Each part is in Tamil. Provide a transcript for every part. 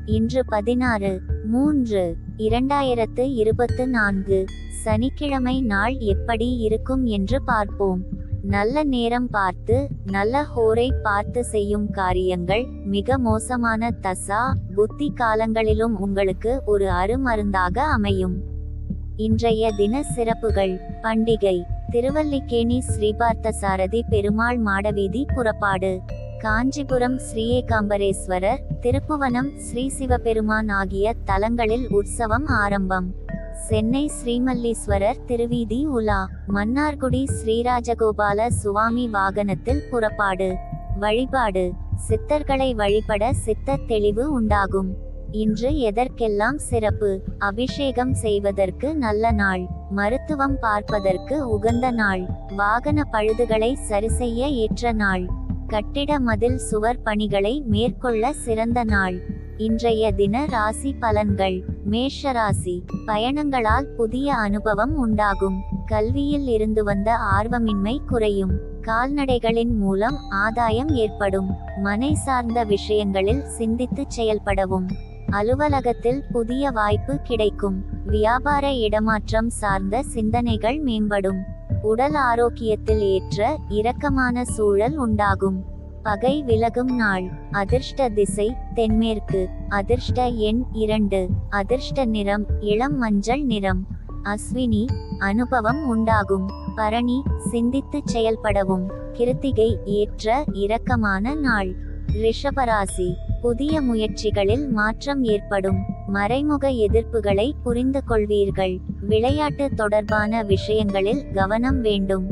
இன்று 16/3/2024 சனிக்கிழமை நாள் எப்படி இருக்கும் என்று பார்ப்போம். நல்ல நேரம் பார்த்து நல்ல ஹோரை பார்த்து செய்யும் காரியங்கள் மிக மோசமான தசா புத்தி காலங்களிலும் உங்களுக்கு ஒரு அருமருந்தாக அமையும். இன்றைய தின சிறப்புகள். பண்டிகை: திருவல்லிக்கேணி ஸ்ரீபார்த்தசாரதி பெருமாள் மாடவீதி புறப்பாடு, காஞ்சிபுரம் ஸ்ரீஏகாம்பரேஸ்வரர், திருப்புவனம் ஸ்ரீ சிவபெருமான் ஆகிய தலங்களில் உற்சவம் ஆரம்பம். சென்னை ஸ்ரீமல்லீஸ்வரர் திருவீதி உலா, மன்னார்குடி ஸ்ரீராஜகோபால சுவாமி வாகனத்தில் புறப்பாடு. வழிபாடு: சித்தர்களை வழிபட சித்த தெளிவு உண்டாகும். இன்று எதற்கெல்லாம் சிறப்பு? அபிஷேகம் செய்வதற்கு நல்ல நாள், மருத்துவம் பார்ப்பதற்கு உகந்த நாள், வாகன பழுதுகளை சரிசெய்ய ஏற்ற நாள், கட்டிட மதில் சுவர் பணிகளை மேற்கொள்ள சிறந்த நாள். இன்றைய தின ராசி பலன்கள். மேஷ ராசி: பயணங்களால் புதிய அனுபவம் உண்டாகும். கல்வியில் இருந்து வந்த ஆர்வமின்மை குறையும். கால்நடைகளின் மூலம் ஆதாயம் ஏற்படும். மனை சார்ந்த விஷயங்களில் சிந்தித்து செயல்படவும். அலுவலகத்தில் புதிய வாய்ப்பு கிடைக்கும். வியாபார இடமாற்றம் சார்ந்த சிந்தனைகள் மேம்படும். உடல் ஆரோக்கியத்தில் ஏற்ற இரக்கமான சூழல் உண்டாகும். பகை விலகும் நாள். அதிர்ஷ்ட திசை தென்மேற்கு. அதிர்ஷ்ட எண் 2. அதிர்ஷ்ட நிறம் இளம் மஞ்சள் நிறம். அஸ்வினி: அனுபவம் உண்டாகும். பரணி: சிந்தித்து செயல்படவும். கிருத்திகை: ஏற்ற இரக்கமான நாள். ரிஷபராசி: புதிய முயற்சிகளில் மாற்றம் ஏற்படும். மறைமுக எதிர்ப்புகளை புரிந்து கொள்வீர்கள். விளையாட்டு தொடர்பான விஷயங்களில் கவனம் வேண்டும்.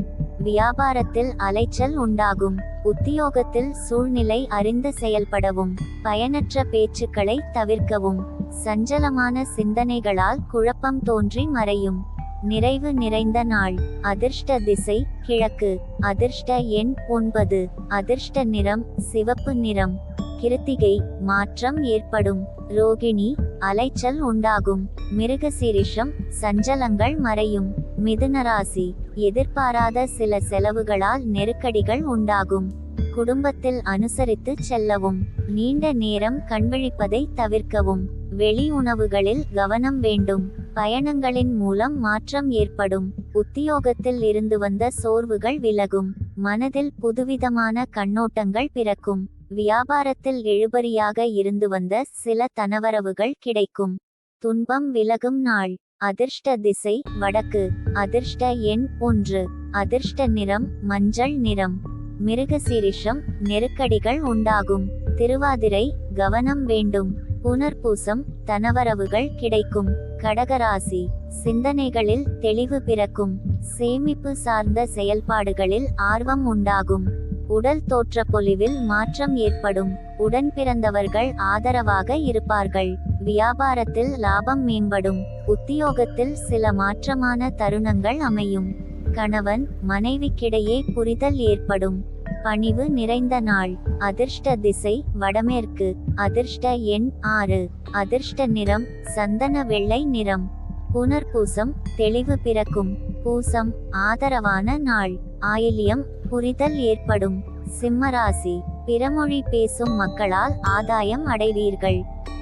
வியாபாரத்தில் அலைச்சல் உண்டாகும். உத்தியோகத்தில் சூழ்நிலை அறிந்து செயல்படவும். பயனற்ற பேச்சுக்களை தவிர்க்கவும். சஞ்சலமான சிந்தனைகளால் குழப்பம் தோன்றி மறையும். நிறைவு நிறைந்த நாள். அதிர்ஷ்ட திசை கிழக்கு. அதிர்ஷ்ட எண் 9. அதிர்ஷ்ட நிறம் சிவப்பு நிறம். கிருத்திகை: மாற்றம் ஏற்படும். ரோகிணி: அலைச்சல் உண்டாகும். மிருகசீரிஷம்: சஞ்சலங்கள் மறையும். மிதுனராசி: எதிர்பாராத சில செலவுகளால் நெருக்கடிகள் உண்டாகும். குடும்பத்தில் அனுசரித்து செல்லவும். நீண்ட நேரம் கண்விழிப்பதை தவிர்க்கவும். வெளி உணவுகளில் கவனம் வேண்டும். பயணங்களின் மூலம் மாற்றம் ஏற்படும். உத்தியோகத்தில் இருந்து வந்த சோர்வுகள் விலகும். மனதில் புதுவிதமான கண்ணோட்டங்கள் பிறக்கும். வியாபாரத்தில் இழுபறியாக இருந்து வந்த சில தனவரவுகள் கிடைக்கும். துன்பம் விலகும் நாள். அதிர்ஷ்ட திசை வடக்கு. அதிர்ஷ்ட எண் 1. அதிர்ஷ்ட நிறம் மஞ்சள் நிறம். மிருகசீரிஷம்: நெருக்கடிகள் உண்டாகும். திருவாதிரை: கவனம் வேண்டும். புனர்பூசம்: தனவரவுகள் கிடைக்கும். கடகராசி: சிந்தனைகளில் தெளிவு பிறக்கும். சேமிப்பு சார்ந்த செயல்பாடுகளில் ஆர்வம் உண்டாகும். உடல் தோற்ற பொலிவில் மாற்றம் ஏற்படும். உடன் பிறந்தவர்கள் ஆதரவாக இருப்பார்கள். வியாபாரத்தில் லாபம் மேம்படும். உத்தியோகத்தில் சில மாற்றமான தருணங்கள் அமையும். கணவன் மனைவிக்கிடையே புரிதல் ஏற்படும். பணிவு நிறைந்த நாள். அதிர்ஷ்ட திசை வடமேற்கு. அதிர்ஷ்ட எண் 6. அதிர்ஷ்ட நிறம் சந்தன வெள்ளை நிறம். புனர்பூசம்: தெளிவு பிறக்கும். பூசம்: ஆதரவான நாள். ஆயில்யம்: புரிதல் ஏற்படும். சிம்மராசி: பிறமொழி பேசும் மக்களால் ஆதாயம் அடைவீர்கள்.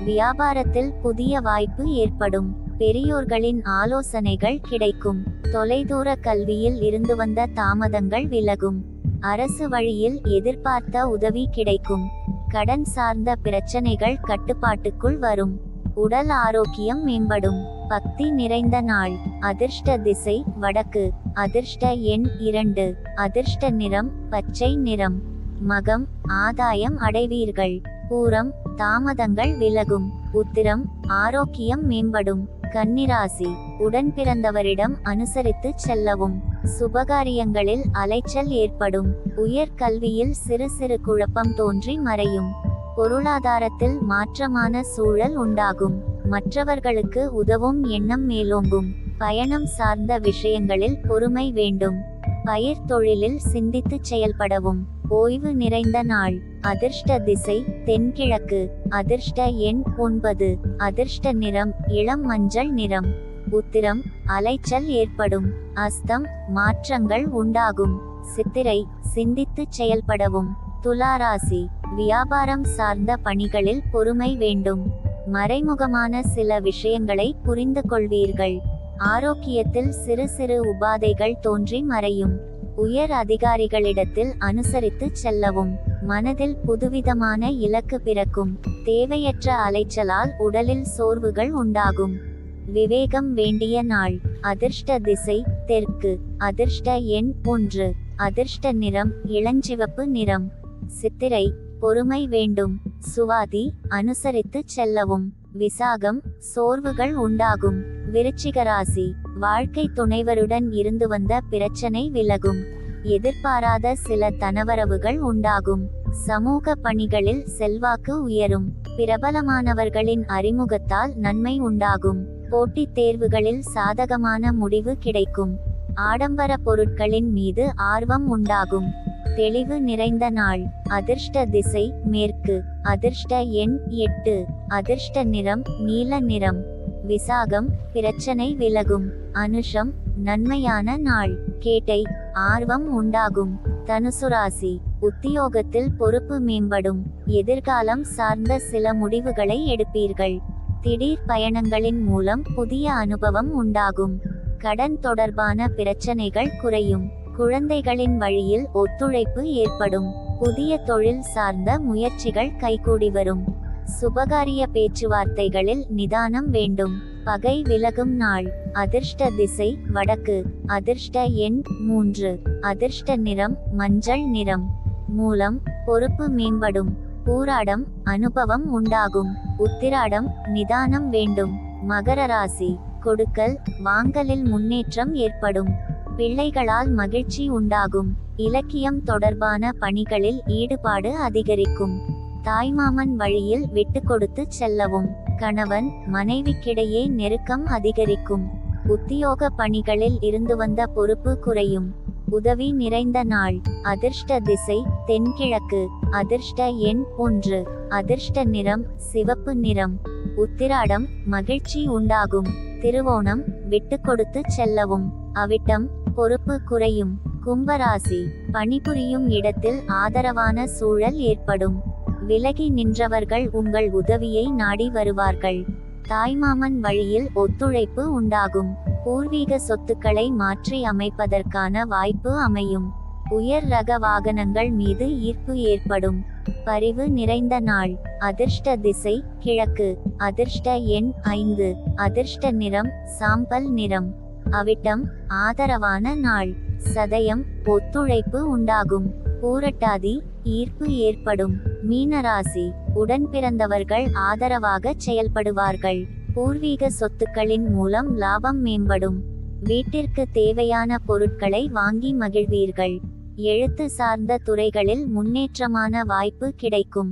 வியாபாரத்தில் புதிய வாய்ப்பு ஏற்படும். பெரியோர்களின் ஆலோசனைகள் கிடைக்கும். தொலைதூர கல்வியில் இருந்து வந்த தாமதங்கள் விலகும். அரசு வழியில் எதிர்பார்த்த உதவி கிடைக்கும். கடன் சார்ந்த பிரச்சனைகள் கட்டுப்பாட்டுக்குள் வரும். உடல் ஆரோக்கியம் மேம்படும். பக்தி நிறைந்த நாள். அதிர்ஷ்ட திசை வடக்கு. அதிர்ஷ்ட எண் 2. அதிர்ஷ்ட நிறம் பச்சை நிறம். மகம்: ஆதாயம் அடைவீர்கள். பூரம்: தாமதங்கள் விலகும். உத்திரம்: ஆரோக்கியம் மேம்படும். கன்னிராசி: உடன் பிறந்தவரிடம் அனுசரித்து செல்லவும். சுபகாரியங்களில் அலைச்சல் ஏற்படும். உயர் கல்வியில் சிறு சிறு குழப்பம் தோன்றி மறையும். பொருளாதாரத்தில் மாற்றமான சூழல் உண்டாகும். மற்றவர்களுக்கு உதவும் எண்ணம் மேலோங்கும். பயணம் சார்ந்த விஷயங்களில் பொறுமை வேண்டும். பயிர் தொழிலில் சிந்தித்து செயல்படவும். ஓய்வு நிறைந்த நாள். அதிர்ஷ்ட திசை தென்கிழக்கு. அதிர்ஷ்ட எண் 9. அதிர்ஷ்ட நிறம் இளம் மஞ்சள் நிறம். உத்திரம்: அலைச்சல் ஏற்படும். அஸ்தம்: மாற்றங்கள் உண்டாகும். சித்திரை: சிந்தித்து செயல்படவும். துலாராசி: வியாபாரம் சார்ந்த பணிகளில் பொறுமை வேண்டும். மறைமுகமான சில விஷயங்களை புரிந்து கொள்வீர்கள். ஆரோக்கியத்தில் சிறு சிறு உபாதைகள் தோன்றி மறையும். உயர் அதிகாரிகளிடத்தில் அனுசரித்து செல்லவும். மனதில் புதுவிதமான இலக்கு பிறக்கும். தேவையற்ற அலைச்சலால் உடலில் சோர்வுகள் உண்டாகும். விவேகம் வேண்டிய நாள். அதிர்ஷ்ட திசை தெற்கு. அதிர்ஷ்ட எண் 1. அதிர்ஷ்ட நிறம் இளஞ்சிவப்பு நிறம். சித்திரை பொறுமை வேண்டும். சுவாதி அனுசரித்து செல்லவும். விசாகம் சோர்வுகள் உண்டாகும். விருச்சிக ராசி. வாழ்க்கை துணைவருடன் இருந்து வந்த பிரச்சனை விலகும். எதிர்பாராத சில தனவரவுகள் உண்டாகும். சமூக பணிகளில் செல்வாக்கு உயரும். பிரபலமானவர்களின் அறிமுகத்தால் நன்மை உண்டாகும். போட்டித் தேர்வுகளில் சாதகமான முடிவு கிடைக்கும். ஆடம்பர பொருட்களின் மீது ஆர்வம் உண்டாகும். தெளிவு நிறைந்த நாள். அதிர்ஷ்ட திசை மேற்கு. அதிர்ஷ்ட எண் 8. அதிர்ஷ்ட நிறம் நீல நிறம். விசாகம் பிரச்சனை விலகும். அனுஷம் நன்மையான நாள். கேட்டை ஆர்வம் உண்டாகும். தனுசு ராசி. உத்தியோகத்தில் பொறுப்பு மேம்படும். எதிர்காலம் சார்ந்த சில முடிவுகளை எடுப்பீர்கள். திடீர் பயணங்களின் மூலம் புதிய அனுபவம் உண்டாகும். கடன் தொடர்பான பிரச்சனைகள் குறையும். குழந்தைகளின் வழியில் ஒத்துழைப்பு ஏற்படும். புதிய தொழில் சார்ந்த முயற்சிகள் கைகூடி வரும். சுபகாரிய பேச்சுவார்த்தைகளில் நிதானம் வேண்டும். பகை விலகும் நாள். அதிர்ஷ்ட திசை வடக்கு. அதிர்ஷ்ட எண் 3. அதிர்ஷ்ட நிறம் மஞ்சள் நிறம். மூலம் பொறுப்பு மேம்படும். பூராடம் அனுபவம் உண்டாகும். உத்திராடம் நிதானம் வேண்டும். மகர ராசி. கொடுக்கல் வாங்கலில் முன்னேற்றம் ஏற்படும். பிள்ளைகளால் மகிழ்ச்சி உண்டாகும். இலக்கியம் தொடர்பான பணிகளில் ஈடுபாடு அதிகரிக்கும். தாய்மாமன் வழியில் விட்டு கொடுத்து செல்லவும். கணவன் மனைவிக்கிடையே நெருக்கம் அதிகரிக்கும். உத்தியோக பணிகளில் இருந்து வந்த பொறுப்பு குறையும். உதவி நிறைந்த நாள். அதிர்ஷ்ட திசை தென்கிழக்கு. அதிர்ஷ்ட எண் 1. அதிர்ஷ்ட நிறம் சிவப்பு நிறம். உத்திராடம் மகிழ்ச்சி உண்டாகும். திருவோணம் விட்டு கொடுத்து செல்லவும். அவிட்டம் பொறுப்பு குறையும். கும்பராசி. பணிபுரியும் இடத்தில் ஆதரவான சூழல் ஏற்படும். விலகி நின்றவர்கள் உங்கள் உதவியை நாடி வருவார்கள். தாய்மாமன் வழியில் ஒத்துழைப்பு உண்டாகும். பூர்வீக சொத்துக்களை மாற்றி அமைப்பதற்கான வாய்ப்பு அமையும். உயர் ரக வாகனங்கள் மீது ஈர்ப்பு ஏற்படும். பரிவு நிறைந்த நாள். அதிர்ஷ்ட திசை கிழக்கு. அதிர்ஷ்ட எண் 5. அதிர்ஷ்ட நிறம் சாம்பல் நிறம். அவிட்டம் ஆதரவான நாள். சதயம் ஒத்துழைப்பு உண்டாகும். பூரட்டாதி ஈர்ப்பு ஏற்படும். மீனராசி. உடன் பிறந்தவர்கள் ஆதரவாக செயல்படுவார்கள். பூர்வீக சொத்துக்களின் மூலம் லாபம் மேம்படும். வீட்டிற்கு தேவையான பொருட்களை வாங்கி மகிழ்வீர்கள். எழுத்து சார்ந்த துறைகளில் முன்னேற்றமான வாய்ப்பு கிடைக்கும்.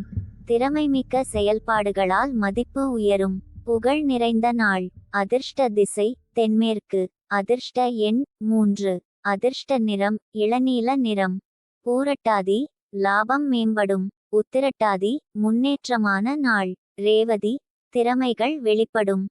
திறமைமிக்க செயல்பாடுகளால் மதிப்பு உயரும். புகழ் நிறைந்த நாள். அதிர்ஷ்ட திசை தென்மேற்கு. அதிர்ஷ்ட எண் 3. அதிர்ஷ்ட நிறம் இளநீல நிறம். பூரட்டாதி லாபம் மேம்படும். உத்திரட்டாதி முன்னேற்றமான நாள். ரேவதி திறமைகள் வெளிப்படும்.